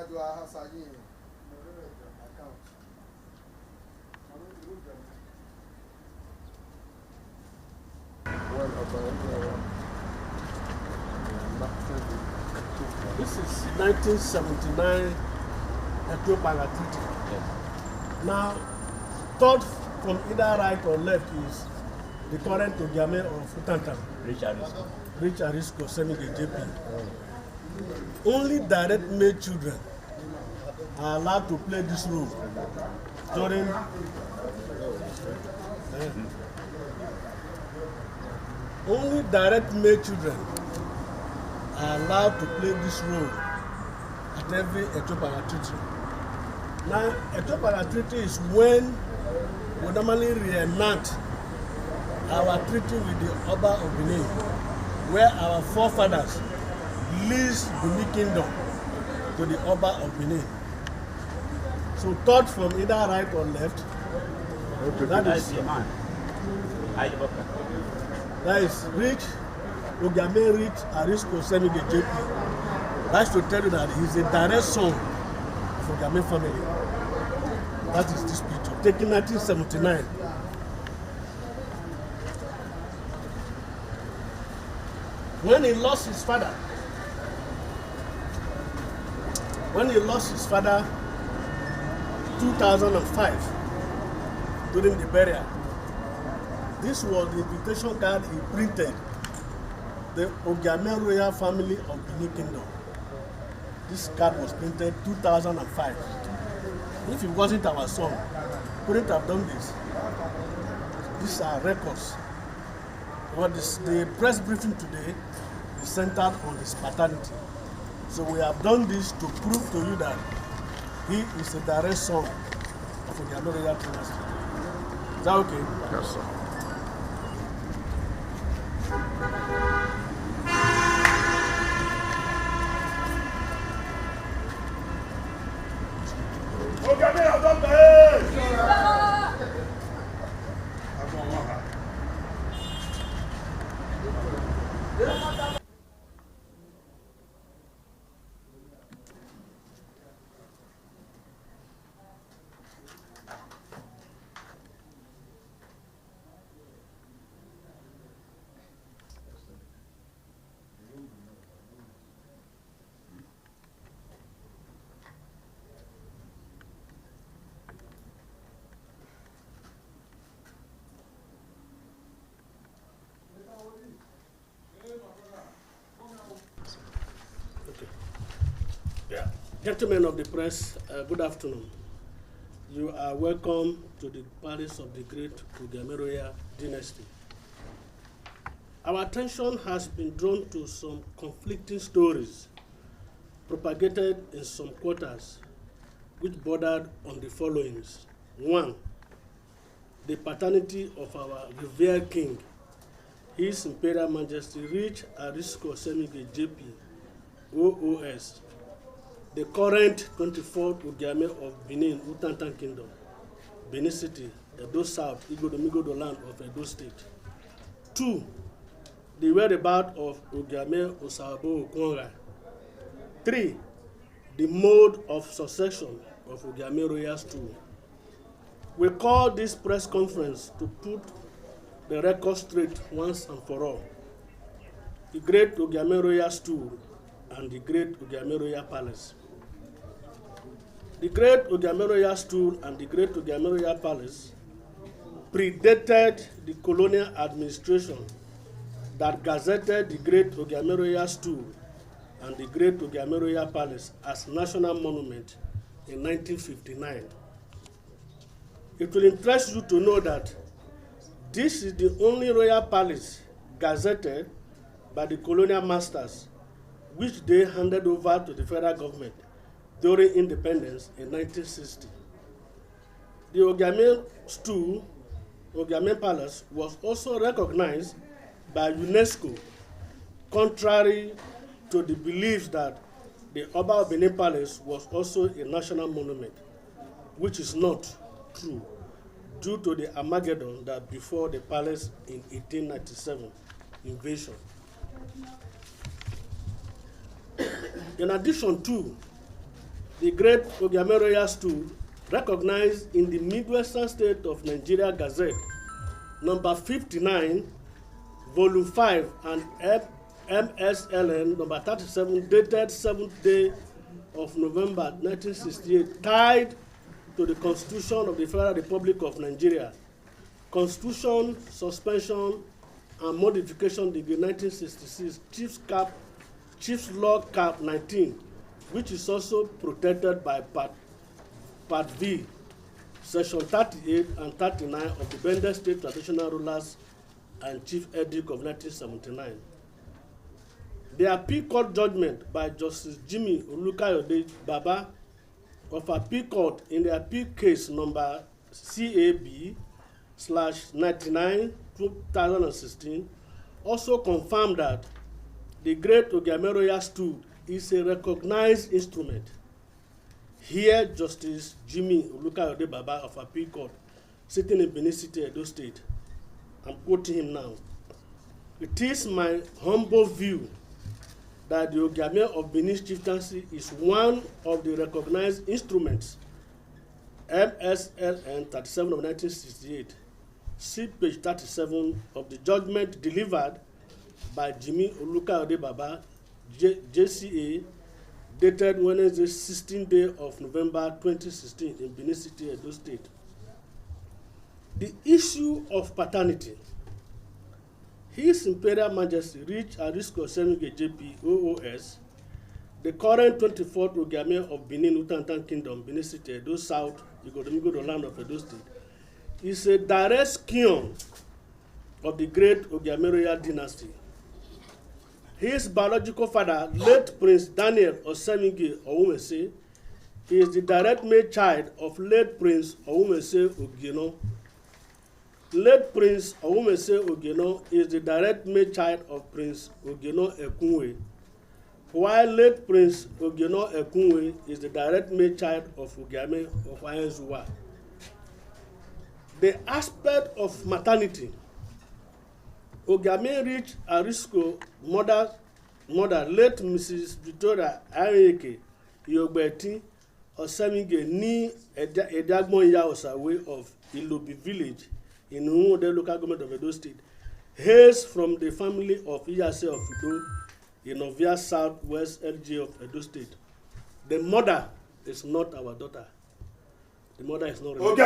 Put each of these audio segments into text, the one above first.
This is 1979 Ethiopian Treaty. Yes. Now, third from either right or left is the current Ogiamien of Utantan, Rich Arisco, Senige JP. Only direct male children are allowed to play this role during only direct male children are allowed to play this role at every Ethiopian treaty. Now, Ethiopian treaty is when we normally reenact our treaty with the Oba of Benin, where our forefathers leased Benin Kingdom to the Oba of Benin. So, third from either right or left, that is Rich Ogiamien Rich Arisco Senige JP. That's to tell you that he's a direct son of Ogiamien family. That is this picture, taken 1979. When he lost his father, 2005, during the burial, this was the invitation card he printed, the Ogiamien royal family of Benin Kingdom. This card was printed 2005. If it wasn't our son, we couldn't have done this. These are records. But the press briefing today is centered on his paternity. So we have done this to prove to you that he is a direct son of Ogiamien royal dynasty. Is that okay? Yes, sir. Gentlemen of the press, good afternoon. You are welcome to the palace of the great Ogiamien royal dynasty. Our attention has been drawn to some conflicting stories propagated in some quarters which bordered on the followings. 1. The paternity of our revered king, His Imperial Majesty Rich Arisco Senige JP, OOS, the current 24th Ogiamien of Benin, Utantan Kingdom, Benin City, Edo South, Igodomigodo land of Edo State. 2. The whereabouts of Ogiamien Osabo Okonra. 3. The mode of succession of Ogiamien royal stool. We call this press conference to put the record straight once and for all. The great Ogiamien royal stool and the great Ogiamien royal palace. The great Ogiamien royal stool and the great Ogiamien royal palace predated the colonial administration that gazetted the great Ogiamien royal stool and the great Ogiamien royal palace as national monument in 1959. It will interest you to know that this is the only royal palace gazetted by the colonial masters, which they handed over to the federal government during independence in 1960. The Ogiamien stool, Ogiamien palace, was also recognized by UNESCO, contrary to the beliefs that the Oba of Benin Palace was also a national monument, which is not true, due to the Armageddon that before the palace in 1897 invasion. In addition to the Great Ogiamien Royal Stew, recognized in the Midwestern State of Nigeria Gazette, number 59, volume 5, and MSLN number 37, dated 7th day of November 1968, tied to the Constitution of the Federal Republic of Nigeria, Constitution, Suspension, and Modification Degree 1966, Chief's Law Cap 19, which is also protected by Part V, Section 38 and 39 of the Bendel State Traditional Rulers and Chief Edict of 1979. The appeal court judgment by Justice Jimmy Olukayode Baba of Appeal Court in the appeal case number CAB/99/2016 also confirmed that the Great Ogiamien Royal Stew is a recognized instrument. Here, Justice Jimmy Olukayode Baba of Appeal Court, sitting in Benin City, Edo State, I'm quoting him now. It is my humble view that the Ogiamien of Benin Chieftaincy is one of the recognized instruments, MSLN 37 of 1968. See page 37 of the judgment delivered by Jimmy Olukayode Baba, JCA, dated Wednesday, 16th day of November 2016 in Benin City, Edo State. The issue of paternity. His Imperial Majesty Rich Arisco Semige JP OOS, the current 24th Ogiamien of Benin Utantan Kingdom, Benin City, Edo South, Igodomigodo land of Edo State, is a direct scion of the Great Ogiamien Royal Dynasty. His biological father, late Prince Daniel Osemige Owumese, is the direct male child of late Prince Owumese Ogino. Late Prince Owumese Ogino is the direct male child of Prince Ogino Ekunwe, while late Prince Ogino Ekunwe is the direct male child of Ogiamien of Ayenzuwa. The aspect of maternity. Ogiamien Rich Arisco mother late Mrs. Victoria Ayeke Yogbeti Osemige ní Edagbon-Ya Osawe of Ilobi village in Umuode local government of Edo State, hails from the family of Iyase of Udo in Ovia Southwest LG of Edo State. The mother is not our daughter. The mother is not related.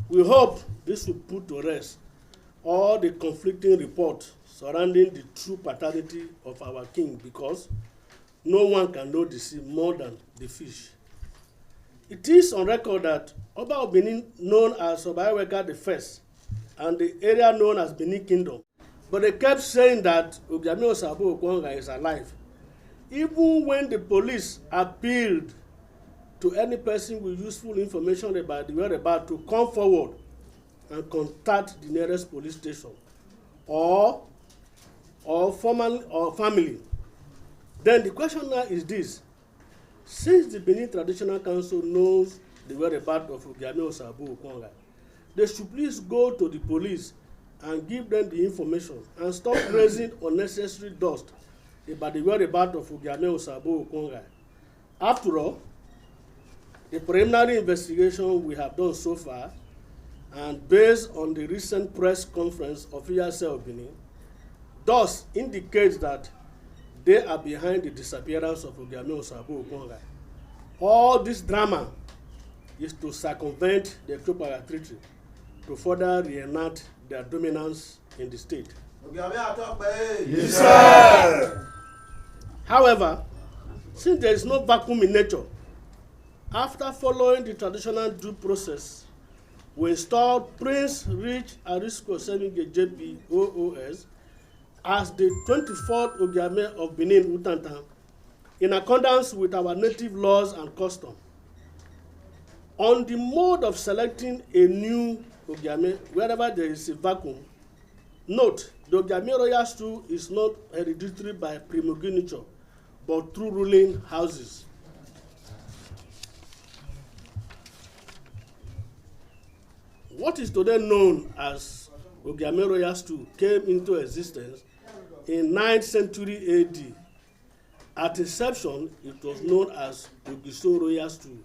We hope this will put to rest all the conflicting reports surrounding the true paternity of our king, because no one can know the sea more than the fish. It is on record that Oba of Benin, known as Obayewega I, and the area known as Benin Kingdom, but they kept saying that Ogiamien Osabo Okwonga is alive. Even when the police appealed to any person with useful information about the whereabouts to come forward and contact the nearest police station or family. Then the question now is this: since the Benin Traditional Council knows the whereabouts of Ogiamien Osabo Okwonga, they should please go to the police and give them the information and stop raising unnecessary dust about the whereabouts of Ogiamien Osabo Okwonga. After all, the preliminary investigation we have done so far, and based on the recent press conference of Iyase of Benin, thus indicates that they are behind the disappearance of Ogiamien Osabo Okwonga. All this drama is to circumvent the Ekpokpara Treaty to further reenact their dominance in the state. Yes, sir. However, since there is no vacuum in nature, after following the traditional due process, we installed Prince Rich Arisco Semige JP OOS as the 24th Ogiamien of Benin Utantan, in accordance with our native laws and custom. On the mode of selecting a new Ogiamien wherever there is a vacuum, note, the Ogiamien Royal Stew is not hereditary by primogeniture, but through ruling houses. What is today known as Ogiamien Royal Stew came into existence in 9th century AD At inception, it was known as Ogiso Royal Stew.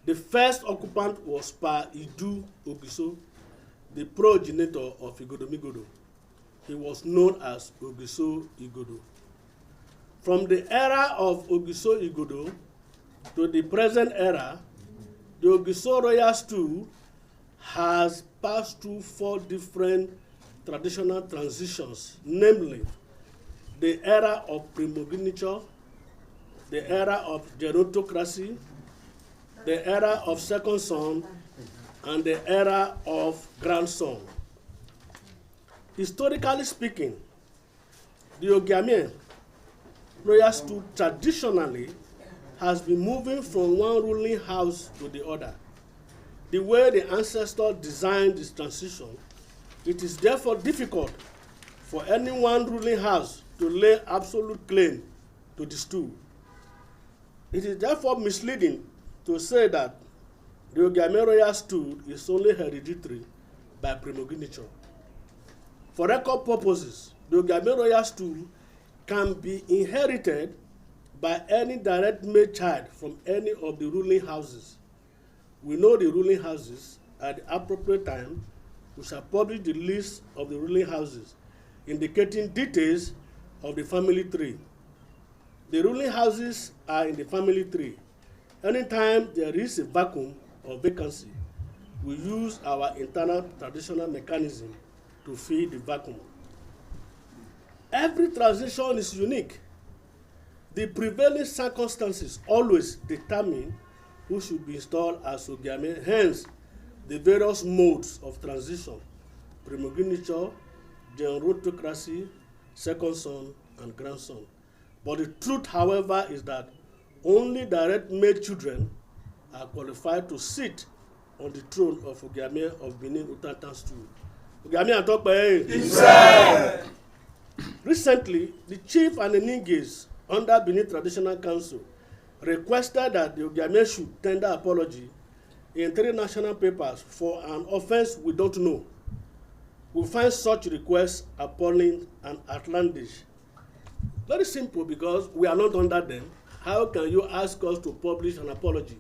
The first occupant was Pa Idu Ogiso, the progenitor of Igodomigodo. He was known as Ogiso Igodo. From the era of Ogiso Igodo to the present era, the Ogiso Royal Stew has passed through 4 different traditional transitions, namely the era of primogeniture, the era of gerontocracy, the era of second son, and the era of grandson. Historically speaking, the Ogiamien royal stew traditionally has been moving from one ruling house to the other. The way the ancestors designed this transition, it is therefore difficult for any one ruling house to lay absolute claim to the stew. It is therefore misleading to say that the Ogiamien royal stew is only hereditary by primogeniture. For record purposes, the Ogiamien royal stew can be inherited by any direct male child from any of the ruling houses. We know the ruling houses. At the appropriate time, we shall publish the list of the ruling houses indicating details of the family tree. The ruling houses are in the family tree. Anytime there is a vacuum or vacancy, we use our internal traditional mechanism to fill the vacuum. Every transition is unique. The prevailing circumstances always determine who should be installed as Ogiamien, hence the various modes of transition: primogeniture, gerontocracy, second son, and grandson. But the truth, however, is that only direct male children are qualified to sit on the throne of Ogiamien of Benin Utantan Stew. Ogiamien Atokpe. Recently, the chief and the Ningis under Benin Traditional Council requested that the Ogiamien should tender apology in 3 national papers for an offense we don't know. We find such requests appalling and outlandish. Very simple, because we are not under them. How can you ask us to publish an apology?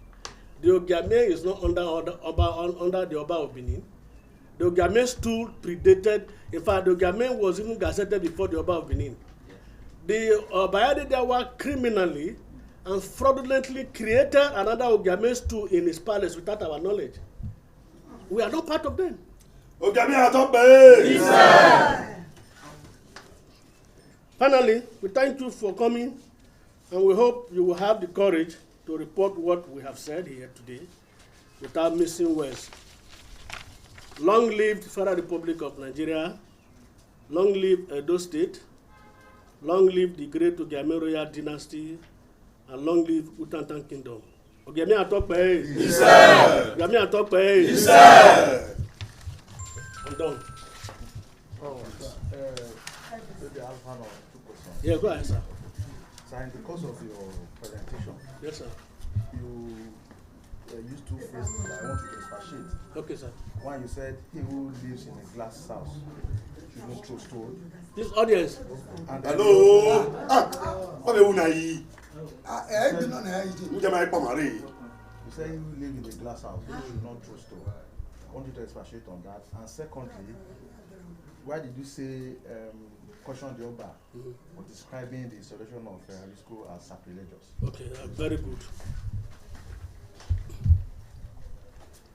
The Ogiamien is not under the Oba of Benin. The Ogiamien stool predated. In fact, the Ogiamien was even gazetted before the Oba of Benin. The Bayade Dawa criminally and fraudulently created another Ogiamien stool in his palace without our knowledge. We are not part of them. Ogiamien Atokpe. Finally, we thank you for coming, and we hope you will have the courage to report what we have said here today without missing words. Long live the Federal Republic of Nigeria, long live Edo State, long live the great Ogiamien Royal Dynasty, and long live Utantan Kingdom. Ogiamien Atokpe. Ogiamien Atokpe. I'm done. Maybe I'll have 2 questions. Yeah, go ahead, sir. So in the course of your presentation, Yes, sir. you used 2 phrases that I want you to expatiate. Okay, sir. One, you said, he who lives in a glass house should not throw stone. This audience. And Hello. What are you doing? You said, he who lives in a glass house should not throw stone. I want you to expatiate on that. And secondly, why did you say caution the Oba for describing the installation of school as sacrilegious? Okay, very good.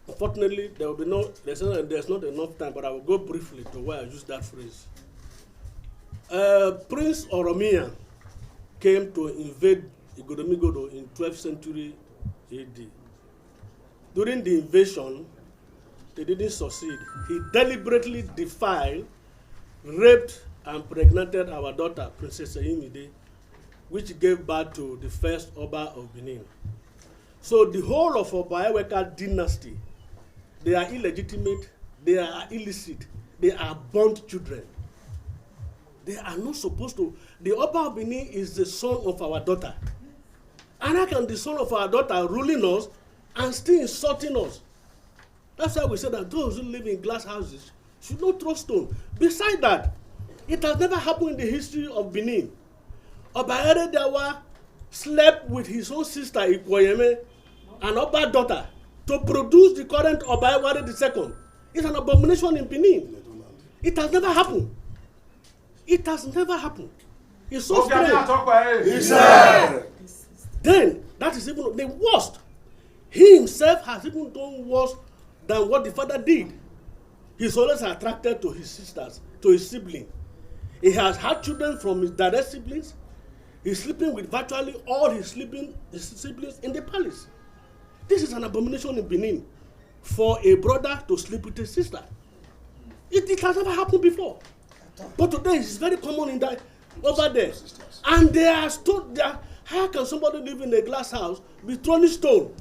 Unfortunately, there will be there's not enough time, but I will go briefly to why I use that phrase. Prince Ogiamien came to invade Igodomigodo in 12th century AD. During the invasion, they didn't succeed. He deliberately defiled, raped, and impregnated our daughter, Princess Eyimide, which gave birth to the first Oba of Benin. So the whole of Oba dynasty, they are illegitimate, they are illicit, they are burnt children. They are not supposed to. The Oba of Benin is the son of our daughter. And how can the son of our daughter ruling us and still insulting us? That's why we say that those who live in glass houses should not throw stone. Besides that, it has never happened in the history of Benin. Oba Eredawa slept with his own sister Ogiamien, an Oba daughter, to produce the current Oba Eware II. It's an abomination in Benin. It has never happened. It has never happened. It's so strange. Then, that is even the worst. He himself has even done worse than what the father did. He's always attracted to his sisters, to his siblings. He has had children from his direct siblings. He's sleeping with virtually all his siblings in the palace. This is an abomination in Benin for a brother to sleep with a sister. It has never happened before. But today it's very common in that over there. And they are stood there. How can somebody live in a glass house with throwing stone?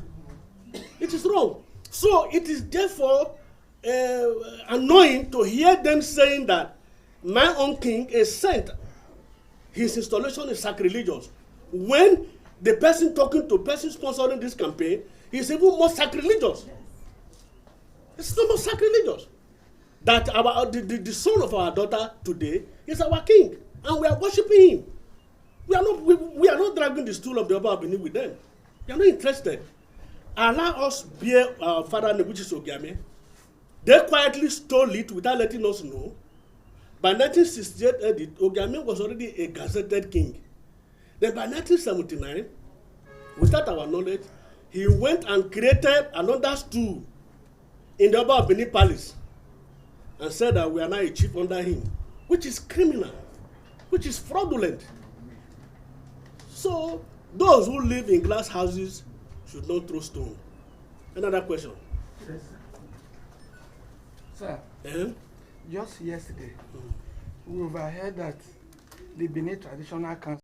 It is wrong. So it is therefore annoying to hear them saying that my own king is sent. His installation is sacrilegious. When the person talking to person sponsoring this campaign is even more sacrilegious. It's no more sacrilegious. That the son of our daughter today is our king, and we are worshiping him. We are not dragging the stool of the Oba Benin with them. We are not interested. Allow us bear our father name, which is Ogiamien. They quietly stole it without letting us know. By 1968, Ogiamien was already a gazetted king. Then by 1979, without our knowledge, he went and created another stool in the Oba Benin Palace and said that we are now a chief under him, which is criminal, which is fraudulent. So those who live in glass houses should not throw stone. Another question? Yes, sir. Sir, just yesterday, we overheard that the Benin Traditional Council